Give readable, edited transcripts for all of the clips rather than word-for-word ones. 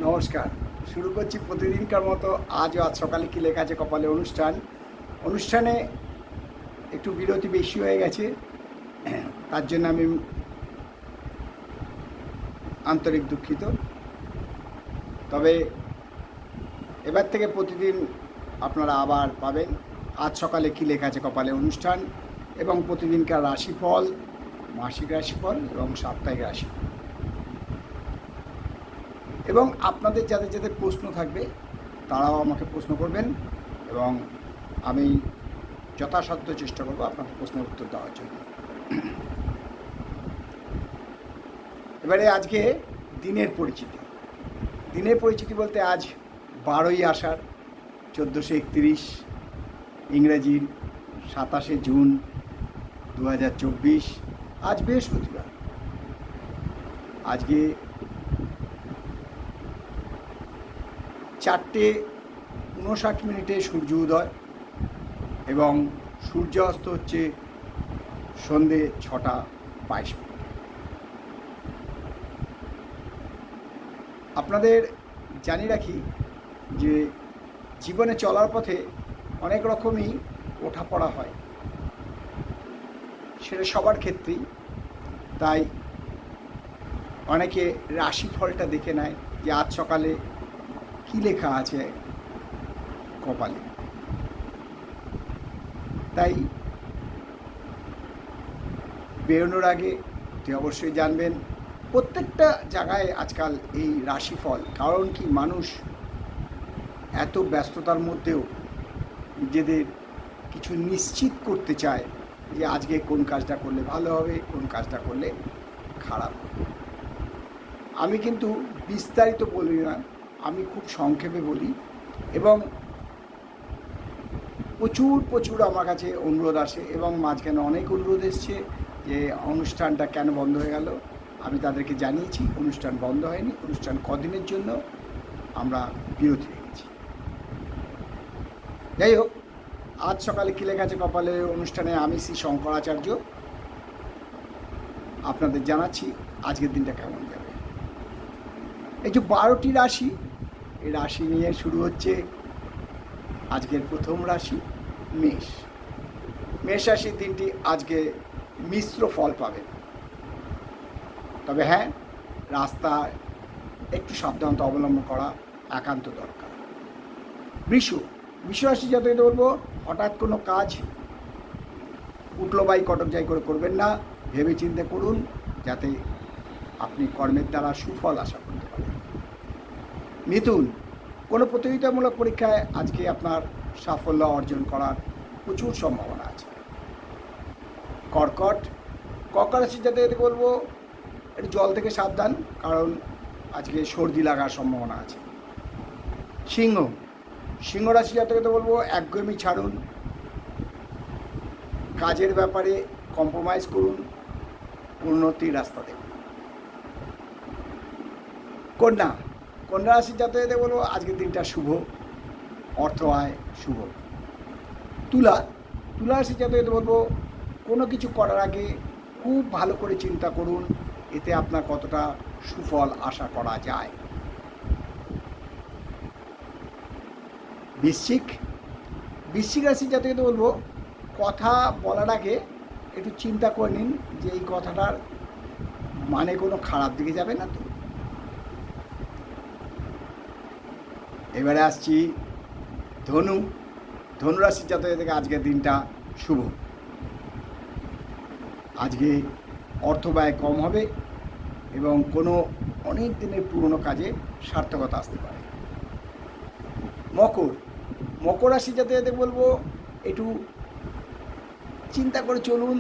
নমস্কার। শুরু করছি প্রতিদিনকার মতো আজ সকালে কি লেখা আছে কপালে অনুষ্ঠানে একটু বিরতি বেশি হয়ে গেছে, তার জন্য আমি আন্তরিক দুঃখিত। তবে এবার থেকে প্রতিদিন আপনারা আবার পাবেন আজ সকালে কি লেখা আছে কপালে অনুষ্ঠান এবং প্রতিদিনকার রাশিফল, মাসিক রাশিফল এবং সাপ্তাহিক রাশিফল। এবং আপনাদের যাদের যাদের প্রশ্ন থাকবে তারাও আমাকে প্রশ্ন করবেন এবং আমি যথাসাধ্য চেষ্টা করব আপনাকে প্রশ্নের উত্তর দেওয়ার জন্য। এবারে আজকে দিনের পরিচিতি বলতে আজ 12ই আষাঢ় 1431, ইংরেজির 27শে জুন 2024। আজ বৃহস্পতিবার। আজকে 4:59 সূর্য উদয় এবং সূর্যাস্ত হচ্ছে সন্ধে 6:22। আপনাদের জানিয়ে রাখি যে জীবনে চলার পথে অনেক রকমই ওঠাপড়া হয়, সেটা সবার ক্ষেত্রেই। তাই অনেকে রাশিফলটা দেখে নেয় যে আজ সকালে কী লেখা আছে কপালে। তাই বেরোনোর আগে আপনি অবশ্যই জানবেন প্রত্যেকটা জায়গায় আজকাল এই রাশিফল। কারণ কি, মানুষ এত ব্যস্ততার মধ্যেও নিজেদের কিছু নিশ্চিত করতে চায় যে আজকে কোন কাজটা করলে ভালো হবে, কোন কাজটা করলে খারাপ হবে। আমি কিন্তু বিস্তারিত বলি না, আমি খুব সংক্ষেপে বলি এবং প্রচুর আমার কাছে অনুরোধ আসে এবং মাঝখানে অনেক অনুরোধ এসছে যে অনুষ্ঠানটা কেন বন্ধ হয়ে গেল। আমি তাদেরকে জানিয়েছি অনুষ্ঠান বন্ধ হয়নি, অনুষ্ঠান কদিনের জন্য আমরা বিরতি রেখেছি। যাই হোক, আজ সকালে কি লেখা আছে কপালে অনুষ্ঠানে আমি শ্রী শঙ্করাচার্য আপনাদের জানাচ্ছি আজকের দিনটা কেমন যাবে। এই যে 12টি রাশি, এই রাশি নিয়ে শুরু হচ্ছে আজকের প্রথম রাশি মেষ রাশির দিনটি আজকে মিশ্র ফল পাবেন। তবে হ্যাঁ, রাস্তায় একটু সাবধানতা অবলম্বন করা একান্ত দরকার। বৃষ রাশি যাতে বলবো হঠাৎ কোনো কাজ উঠলো বাই কটক যাই করে করবেন না, ভেবে চিন্তে করুন যাতে আপনি কর্মের দ্বারা সুফল আশা করতে পারেন। মিথুন, কোনো প্রতিযোগিতামূলক পরীক্ষায় আজকে আপনার সাফল্য অর্জন করার প্রচুর সম্ভাবনা আছে। কর্কট রাশি যাতে বলবো একটু জল থেকে সাবধান, কারণ আজকে সর্দি লাগার সম্ভাবনা আছে। সিংহ রাশি যাতে বলবো একঘেয়েমি ছাড়ুন, কাজের ব্যাপারে কম্প্রোমাইজ করুন, উন্নতির রাস্তা দেখুন। কন্যা রাশি যাতে বলবো আজকের দিনটা শুভ, অর্থ আয় শুভ। তুলা রাশি যাতে বলবো কোনো কিছু করার আগে খুব ভালো করে চিন্তা করুন, এতে আপনার কতটা সুফল আশা করা যায়। বৃশ্চিক রাশি যাতে বলবো কথা বলার আগে একটু চিন্তা করে নিন যে এই কথাটার মানে কোনো খারাপ দিকে যাবে না তো। এবারে আসছি ধনু রাশি যাতে আজকের দিনটা শুভ। আজকে অর্থ ব্যয় কম হবে এবং কোনো অনেক দিনের পুরনো কাজে সার্থকতা আসতে পারে। মকর রাশি যাতে বলবো একটু চিন্তা করে চলুন,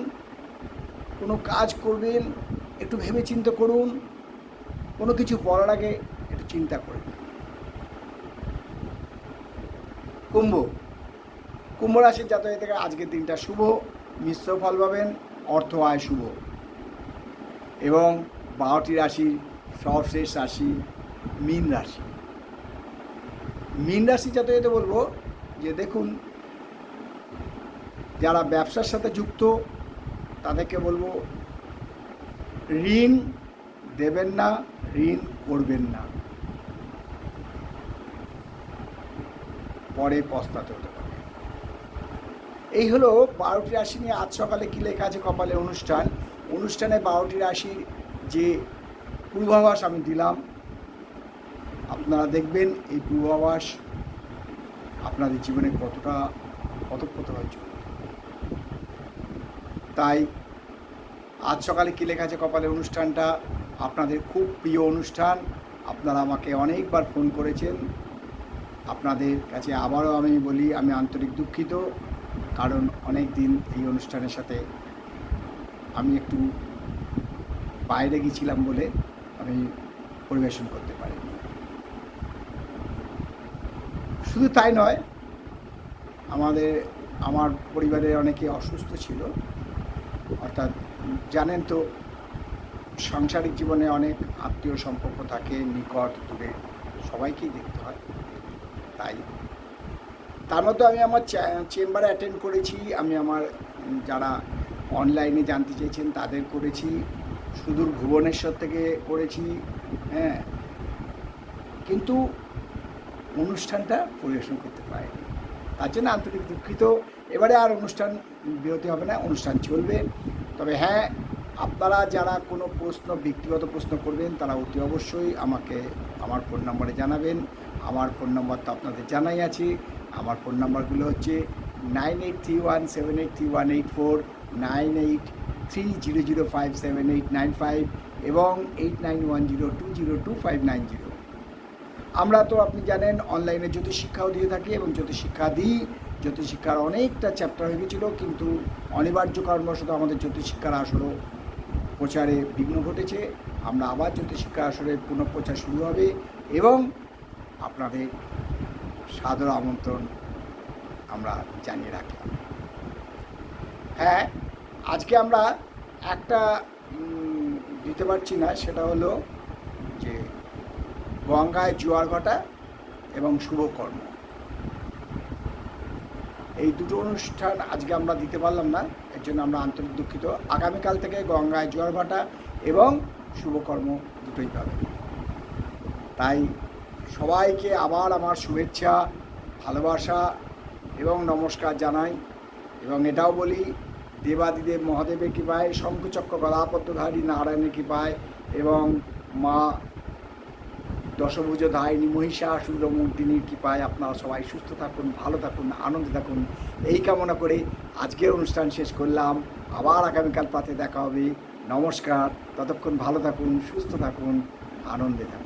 কোনো কাজ করবেন একটু ভেবে চিন্তা করুন, কোনো কিছু বলার আগে একটু চিন্তা করবেন। কুম্ভ রাশির জাতক থেকে আজকের দিনটা শুভ, মিশ্র ফল পাবেন, অর্থ আয় শুভ। এবং 12টি রাশির সর্বশেষ রাশি মীন রাশি জাতক বলবো যে দেখুন, যারা ব্যবসার সাথে যুক্ত তাদেরকে বলবো ঋণ দেবেন না, ঋণ করবেন না। পরে পস্তাতে হতে পারে। এই হলো 12টি রাশি নিয়ে আজ সকালে কী লেখা আছে কপালে অনুষ্ঠানে 12টি রাশির যে পূর্বাভাস আমি দিলাম, আপনারা দেখবেন এই পূর্বাভাস আপনাদের জীবনে কতটা ওতপ্রোত হয়েছে। তাই আজ সকালে কী লেখা আছে কপালে অনুষ্ঠানটা আপনাদের খুব প্রিয় অনুষ্ঠান। আপনারা আমাকে অনেকবার ফোন করেছেন। আপনাদের কাছে আবারও আমি বলি, আমি আন্তরিক দুঃখিত, কারণ অনেক দিন এই অনুষ্ঠানের সাথে আমি একটু বাইরে গিয়েছিলাম বলে আমি পরিবেশন করতে পারিনি। শুধু তাই নয়, আমার পরিবারে অনেকে অসুস্থ ছিল। অর্থাৎ জানেন তো, সাংসারিক জীবনে অনেক আত্মীয় সম্পর্ক থাকে, নিকট দূরে সবাইকেই দেখতে হয়। তাই তার মধ্যে আমি আমার চেম্বারে অ্যাটেন্ড করেছি, আমি আমার যারা অনলাইনে জানতে চেয়েছেন তাদের করেছি, সুদূর ভুবনেশ্বর থেকে করেছি, হ্যাঁ, কিন্তু অনুষ্ঠানটা পরিবেশন করতে পারিনি। তার জন্য আন্তরিক দুঃখিত। এবারে আর অনুষ্ঠান বিরতি হবে না, অনুষ্ঠান চলবে। তবে হ্যাঁ, আপনারা যারা কোনো প্রশ্ন, ব্যক্তিগত প্রশ্ন করবেন, তারা অতি অবশ্যই আমাকে আমার ফোন নম্বরে জানাবেন। আমার ফোন নম্বর তো আপনাদের জানাই আছে। আমার ফোন নাম্বারগুলো হচ্ছে 9831783184, 9830057895 এবং 8910202590। আমরা তো আপনি জানেন অনলাইনে জ্যোতিষশিক্ষাও দিয়ে থাকি এবং জ্যোতিষশিক্ষা দিই। জ্যোতিষশিক্ষার অনেকটা চ্যাপ্টার হয়ে গেছিলো, কিন্তু অনিবার্য কারণবশত আমাদের জ্যোতিষশিক্ষার আসরও প্রচারে বিঘ্ন ঘটেছে। আমরা আবার জ্যোতিষশিক্ষার আসরের পুনঃপ্রচার শুরু হবে এবং আপনাদের সাদর আমন্ত্রণ আমরা জানিয়ে রাখলাম। হ্যাঁ, আজকে আমরা একটা দিতে পারছি না, সেটা হলো যে গঙ্গায় জোয়ার ভাটা এবং শুভকর্ম, এই দুটো অনুষ্ঠান আজকে আমরা দিতে পারলাম না, এর জন্য আমরা আন্তরিক দুঃখিত। আগামীকাল থেকে গঙ্গায় জোয়ার ভাটা এবং শুভকর্ম দুটোই পাবেন। তাই সবাইকে আবার আমার শুভেচ্ছা, ভালোবাসা এবং নমস্কার জানাই এবং এটাও বলি, দেবাদিদেব মহাদেবের কৃপায়, শঙ্খচক্র গদাপদ্মধারী নারায়ণের কৃপায় এবং মা দশভুজধারিণী মহিষাসুরমর্দিনীর কৃপায় আপনারা সবাই সুস্থ থাকুন, ভালো থাকুন, আনন্দে থাকুন, এই কামনা করে আজকের অনুষ্ঠান শেষ করলাম। আবার আগামীকাল প্রাতে দেখা হবে। নমস্কার, ততক্ষণ ভালো থাকুন, সুস্থ থাকুন, আনন্দে থাকুন।